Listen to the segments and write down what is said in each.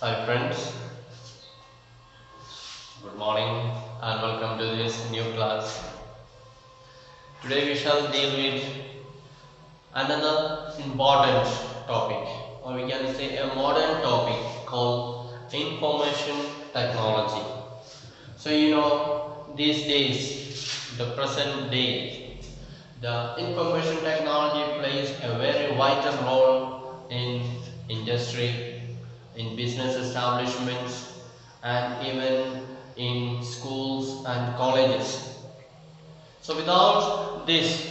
Hi friends, good morning and welcome to this new class. Today we shall deal with another important topic, or we can say a modern topic called information technology. So these days, the present day, the information technology plays a very vital role in industry, in business establishments, and even in schools and colleges. So without this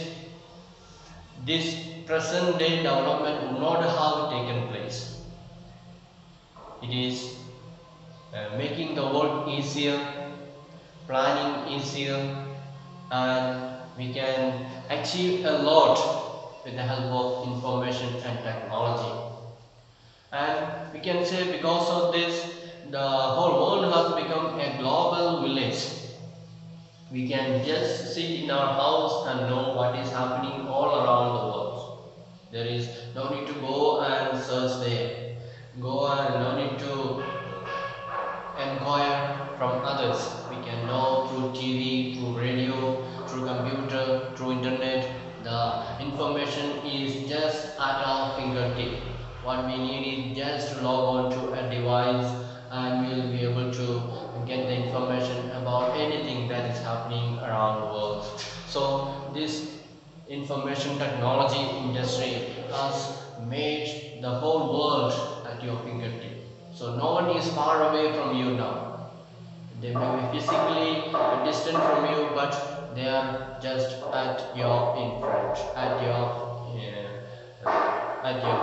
present day development would not have taken place. It is making the work easier, planning easier, and we can achieve a lot with the help of information and technology. And we can say because of this, the whole world has become a global village. We can just sit in our house and know what is happening all around the world. There is no need to go and search there. Go and no need to inquire from others. We can know through TV, through radio, through computer, through internet. The information is just at our fingertip. What we need is just to log on to a device and we'll be able to get the information about anything that is happening around the world. So this information technology industry has made the whole world at your fingertip. So no one is far away from you now. They may be physically distant from you, but they are just at your in front, at your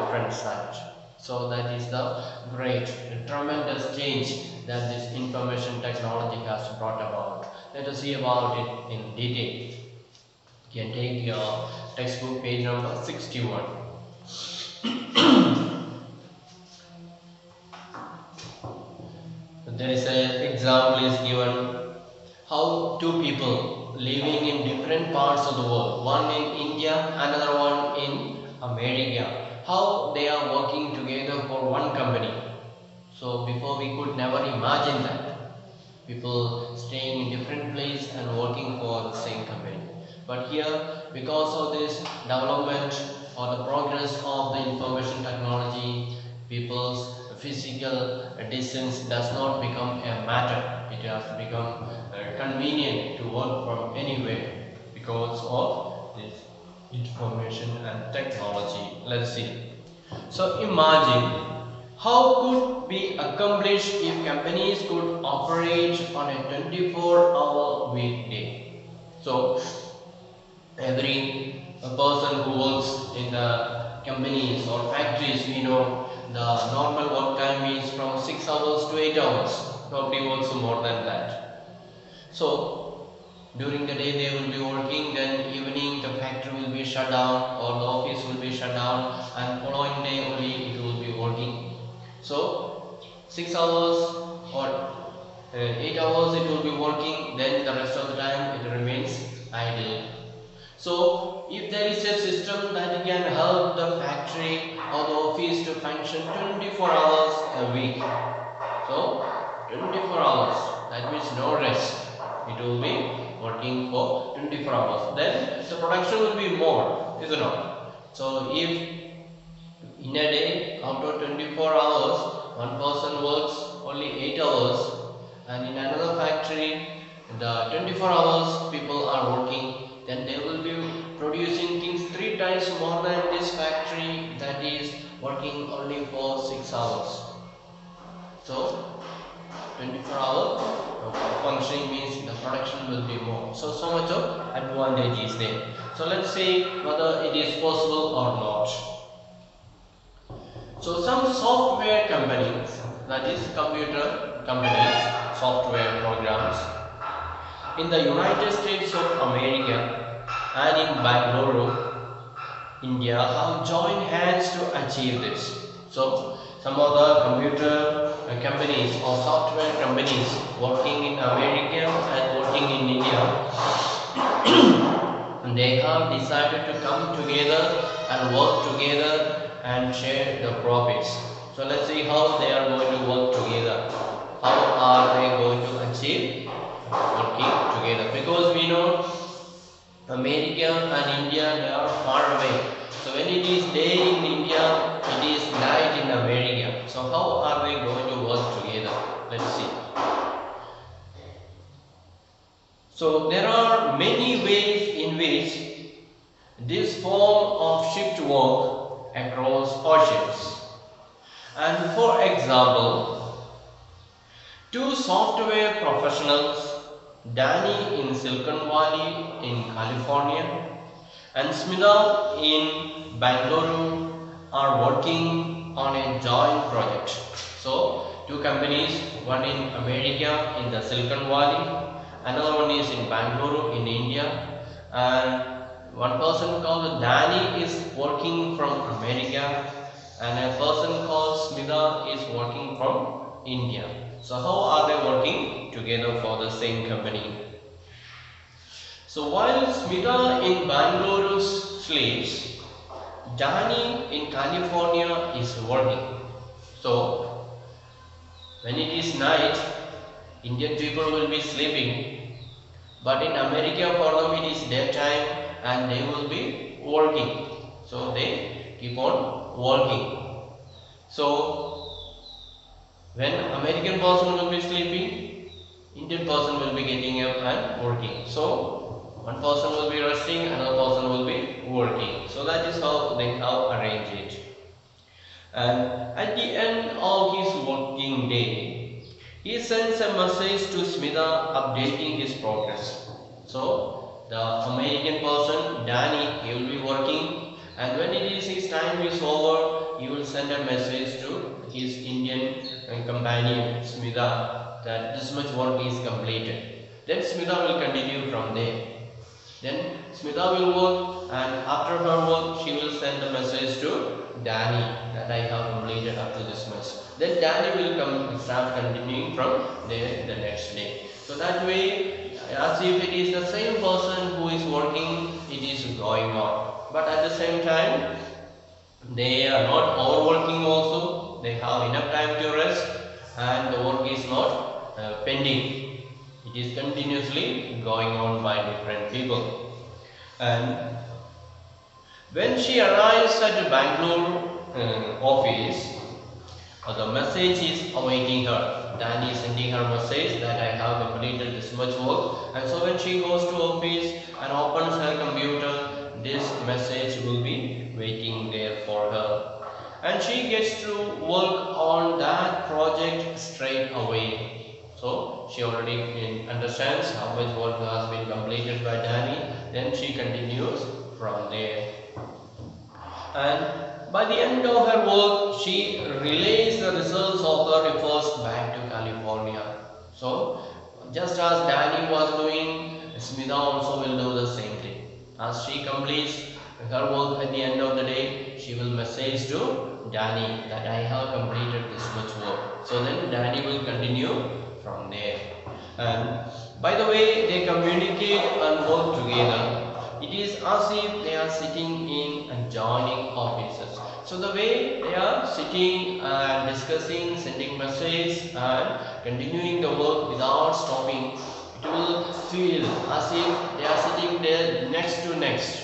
front side. So that is the great, tremendous change that this information technology has brought about. Let us see about it in detail. You can take your textbook page number 61. There is an example is given how two people living in different parts of the world, one in India, another one in America, how they are working together for one company. So before we could never imagine that people staying in different place and working for the same company. But here, because of this development or the progress of the information technology, people's physical distance does not become a matter. It has become convenient to work from anywhere because of this information and technology. Let's see. So imagine how could be accomplished if companies could operate on a 24-hour weekday. So every person who works in the companies or factories, we know the normal work time is from 6 hours to 8 hours. Nobody works more than that. So during the day they will be working, then evening the factory will be shut down or the office will be shut down, and following day only it will be working. So 6 hours or 8 hours it will be working, then the rest of the time it remains idle. So if there is a system that can help the factory or the office to function 24 hours a week, so 24 hours, that means no rest. It will be working for 24 hours. Then the production will be more, isn't it? So if in a day, out of 24 hours, one person works only 8 hours, and in another factory, the 24 hours people are working, then they will be producing things 3 times more than this factory that is working only for 6 hours. So 24-hour functioning means the production will be more. So much of advantage is there. So let's see whether it is possible or not. So some software companies, that is computer companies, software programs in the United States of America and in Bangalore, India have joined hands to achieve this. So some of the computer companies or software companies working in America and working in India, they have decided to come together and work together and share the profits. So So let's see how they are going to work together. How are they going to achieve working together? Because we know America and India, they are far away. So when it is day in India, it is night in America. So how are they going to work together? Let's see. So there are many ways in which this form of shift work across oceans. And for example, two software professionals, Danny in Silicon Valley in California and Smita in Bangalore, are working on a joint project. So two companies, one in America in the Silicon Valley, another one is in Bangalore in India, and one person called Danny is working from America and a person called Smita is working from India. So how are they working together for the same company? So while Smita in Bangalore sleeps, Danny in California is working. So when it is night, Indian people will be sleeping, but in America for them it is daytime and they will be working. So they keep on working. So when American person will be sleeping, Indian person will be getting up and working. So one person will be resting, another person will be working. So that is how they have arranged it. And at the end of his working day, he sends a message to Smita updating his progress. So the American person, Danny, he will be working, and when it is his time is over, he will send a message to his Indian companion Smita that this much work is completed. Then Smita will continue from there. Then Smita will work, and after her work she will send a message to Danny that I have completed up to this much. Then Danny will start continuing from there the next day. So that way, as if it is the same person who is working, it is going on. But at the same time, they are not overworking also. They have enough time to rest, and the work is not pending. It is continuously going on by different people. And when she arrives at the Bangalore office, the message is awaiting her. Danny is sending her message that I have completed this much work. And so when she goes to office and opens her computer, this message will be waiting there for her. And she gets to work on that project straight away. So she already understands how much work has been completed by Danny. Then she continues from there. And by the end of her work, she relays the results of her efforts back to California. So just as Danny was doing, Smita also will do the same thing. As she completes her work at the end of the day, she will message to Danny that I have completed this much work. So then Danny will continue from there. And by the way they communicate and work together, it is as if they are sitting in adjoining offices. So the way they are sitting and discussing, sending messages and continuing the work without stopping, it will feel as if they are sitting there next to next,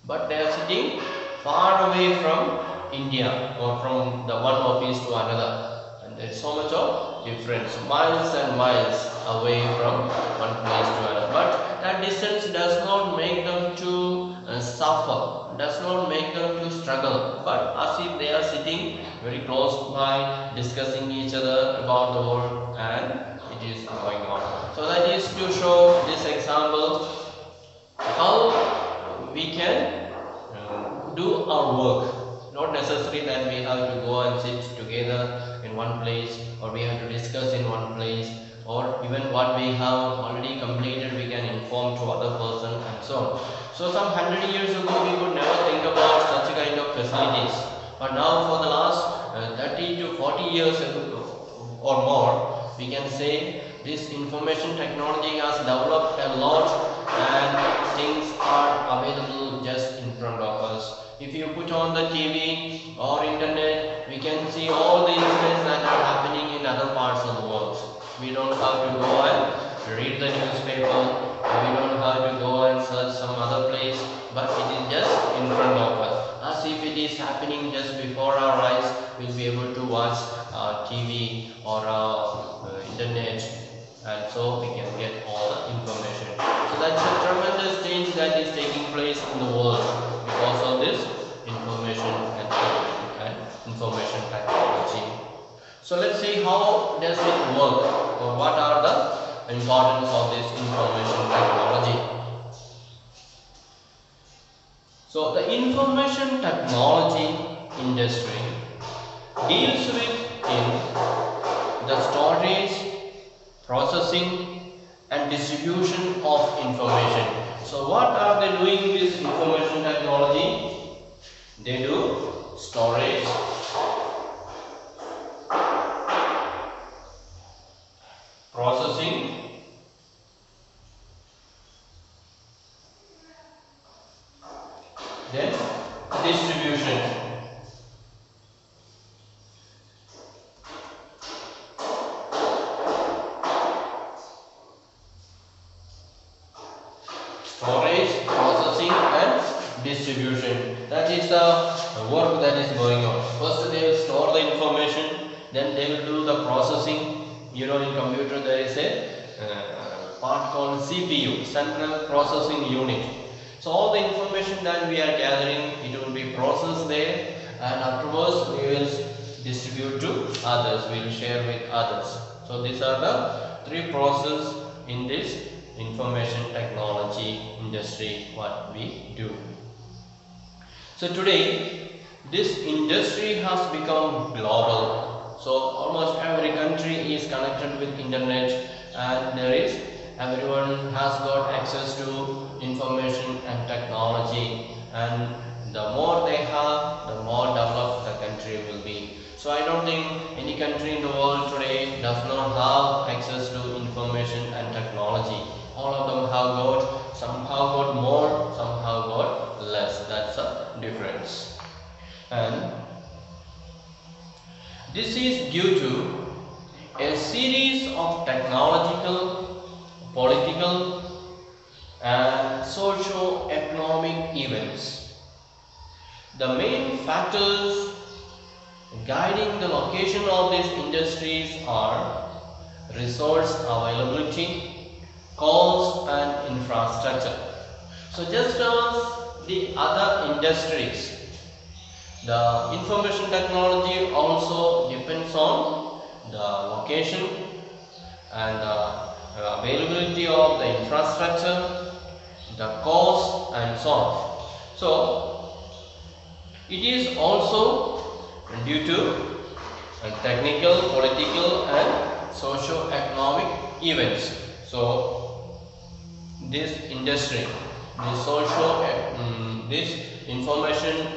but they are sitting far away from India or from the one office to another. And there is so much of difference, miles and miles away from one place to another. But that distance does not make them to suffer, does not make them to struggle, but as if they are sitting very close by, discussing each other about the work, and it is going on. So that is to show this example how we can do our work. Not necessary that we have to go and sit together in one place, or we have to discuss in one place, or even what we have already completed we can inform to other person and so on. So some 100 years ago we could never think about such kind of facilities, but now for the last 30 to 40 years or more, we can say this information technology has developed a lot and things are available just in front of us. If you put on the TV or internet, we can see all incidents that are happening in other parts of the world. We don't have to go and read the newspaper. We don't have to go and search some other place, but it is just in front of us. As if it is happening just before our eyes, we'll be able to watch TV or internet, and so we can get all the information. So that's a tremendous change that is taking place in the world because of this information and information technology. So let's see how does it work, or what are the importance of this information technology. So the information technology industry deals with in the storage, processing and distribution of information. So what are they doing with this information technology? They do storage, processing, then distribution. Storage, processing and distribution. That is the work that is going on. First they will store the information, then they will do the processing. You know, in computer there is a part called CPU, Central Processing Unit. So all the information that we are gathering, it will be processed there, and afterwards we will distribute to others, we will share with others. So these are the three processes in this information technology industry what we do. So today this industry has become global. So almost every country is connected with internet, and everyone has got access to information and technology, and the more they have, the more developed the country will be. So I don't think any country in the world today does not have access to information and technology. All of them have got, somehow got more, somehow got less. That's the difference. And this is due to a series of technological, political and socio-economic events. The main factors guiding the location of these industries are resource availability, cost and infrastructure. So just as the other industries, the information technology also depends on the location and the availability of the infrastructure, the cost and so on. So it is also due to technical, political and socio-economic events. So this industry, this information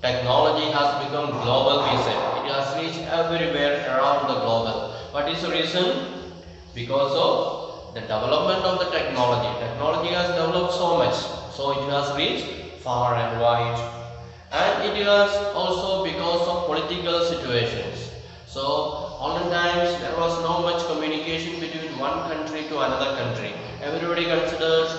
technology has become global, we say. It has reached everywhere around the globe. What is the reason? Because of the development of the technology. Technology has developed so much, so it has reached far and wide. And it is also because of political situations. So all the times there was no much communication between one country to another country. Everybody considers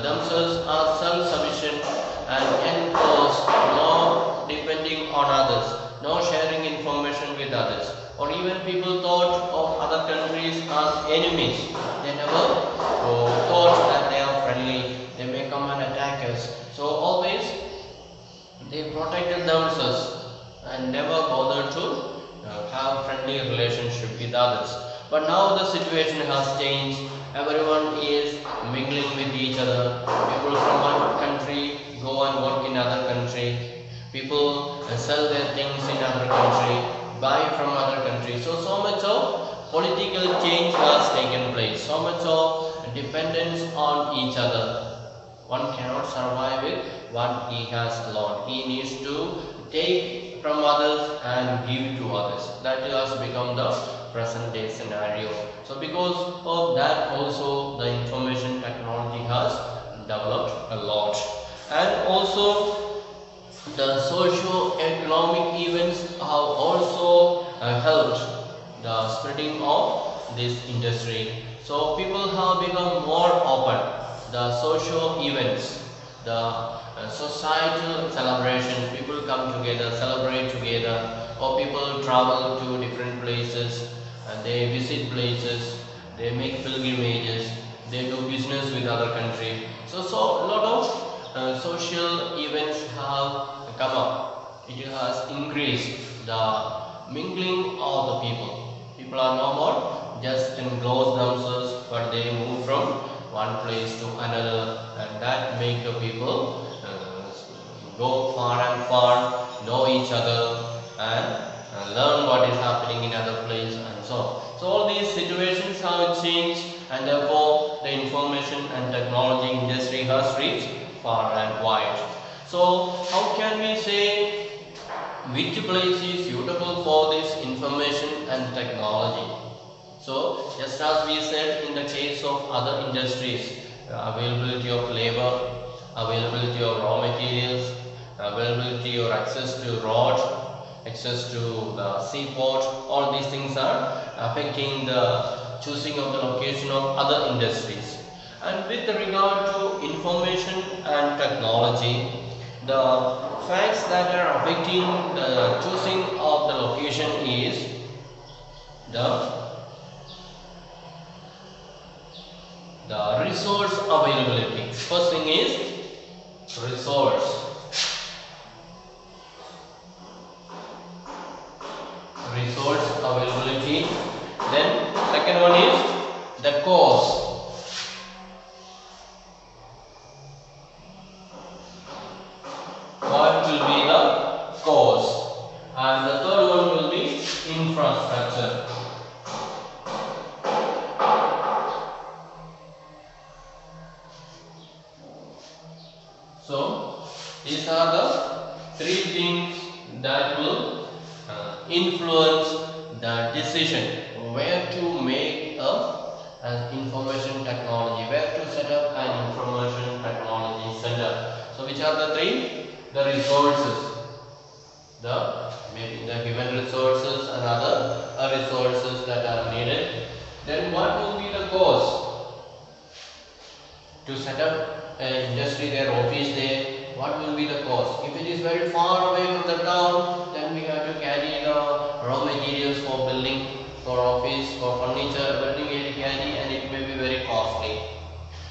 themselves as self-sufficient and enclosed, no depending on others, no sharing information with others. Or even people thought of other countries as enemies. They never thought that they are friendly, they may come and attack us. So always they protected themselves and never bothered to have friendly relationship with others. But now the situation has changed. Everyone is mingling with each other. People from one country go and work in other country. People sell their things in other country, buy from other countries. So much of political change has taken place. So much of dependence on each other. One cannot survive with what he has alone. He needs to take from others and give to others. That has become the present day scenario. So because of that also the information technology has developed a lot. And also the socio-economic events have also helped the spreading of this industry. So people have become more open. The social events, the societal celebrations, people come together, celebrate together, or people travel to different places and they visit places, they make pilgrimages, they do business with other country. So a lot of social events have come up. It has increased the mingling of the people. People are no more just enclose themselves, but they move from one place to another, and that make the people go far and far, know each other, and learn what is happening in other place and so on. So all these situations have changed, and therefore the information and technology industry has reached far and wide. So how can we say which place is suitable for this information and technology? So just as we said in the case of other industries, availability of labor, availability of raw materials, availability or access to road, access to the seaport, all these things are affecting the choosing of the location of other industries. And with regard to information and technology, the facts that are affecting the choosing of the location is the resource availability. First thing is resource availability. Then second one is the cost. What will be the cost? And the third one will be infrastructure. So these are the three things that will influence the decision where to make an information technology, where to set up an information technology center. So which are the three? The resources, maybe the human resources and other resources that are needed. Then what will be the cost to set up an industry there, office there? What will be the cost? If it is very far away from the town, then we have to carry the raw materials for building, for office, for furniture, building area carry, and it may be very costly.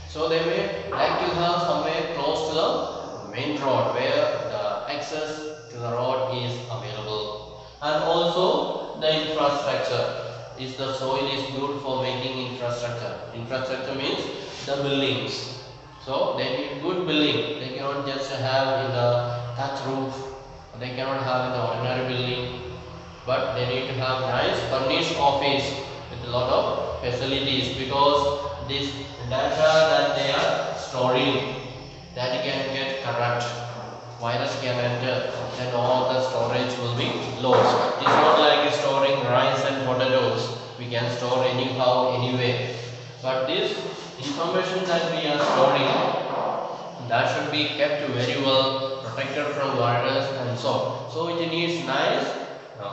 So they may like to have somewhere close to the main road where the access to the road is available. And also the infrastructure. Is the soil is good for making infrastructure. Infrastructure means the buildings. So they need good building. They cannot just have in the thatch roof. They cannot have in the ordinary building. But they need to have nice furnished office with a lot of facilities, because this data that they are storing, that can get corrupt. Virus can enter, then all the storage will be lost. It is not like storing rice and potatoes. We can store anyhow, anyway. But this information that we are storing, that should be kept very well, protected from virus and so on. So it needs nice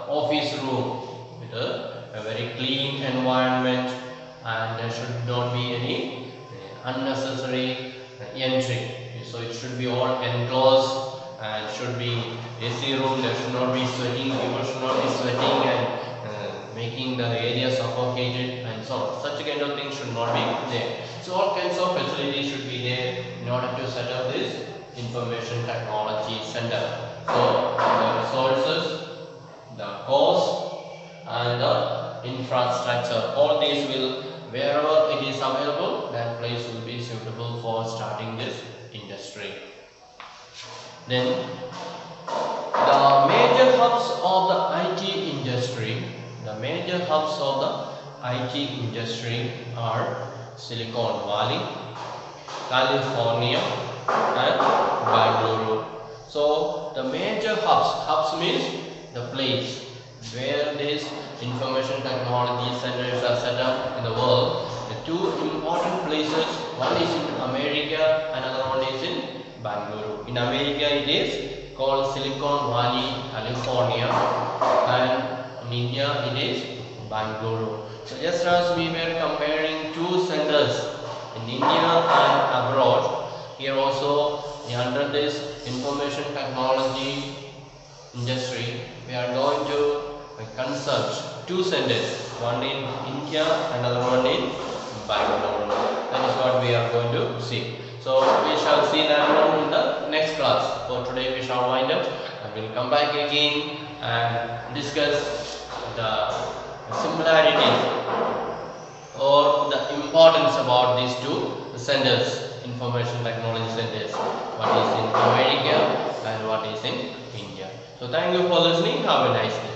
office room with a very clean environment, and there should not be any unnecessary entry. So it should be all enclosed and should be AC room. There should not be sweating. People should not be sweating and making the area suffocated and so on. Such kind of things should not be there. So all kinds of facilities should be there in order to set up this information technology center. So the resources, the cost, and the infrastructure, all these will, wherever it is available, that place will be suitable for starting this industry. Then the major hubs of the IT industry, are Silicon Valley, California, and Bangalore. So the major hubs means the place where these information technology centers are set up in the world. The two important places, one is in America, another one is in Bangalore. In America it is called Silicon Valley, California, and In India it is Bangalore. So just as we were comparing two centers in India and abroad, here also under this information technology industry, we are going to consult two centers, one in India, another one in Bangalore. That is what we are going to see. So we shall see that one in the next class. For today we shall wind up and we will come back again and discuss the similarities or the importance about these two centers, information technology centers, what is in America and what is in India. So thank you for listening. Have a nice day.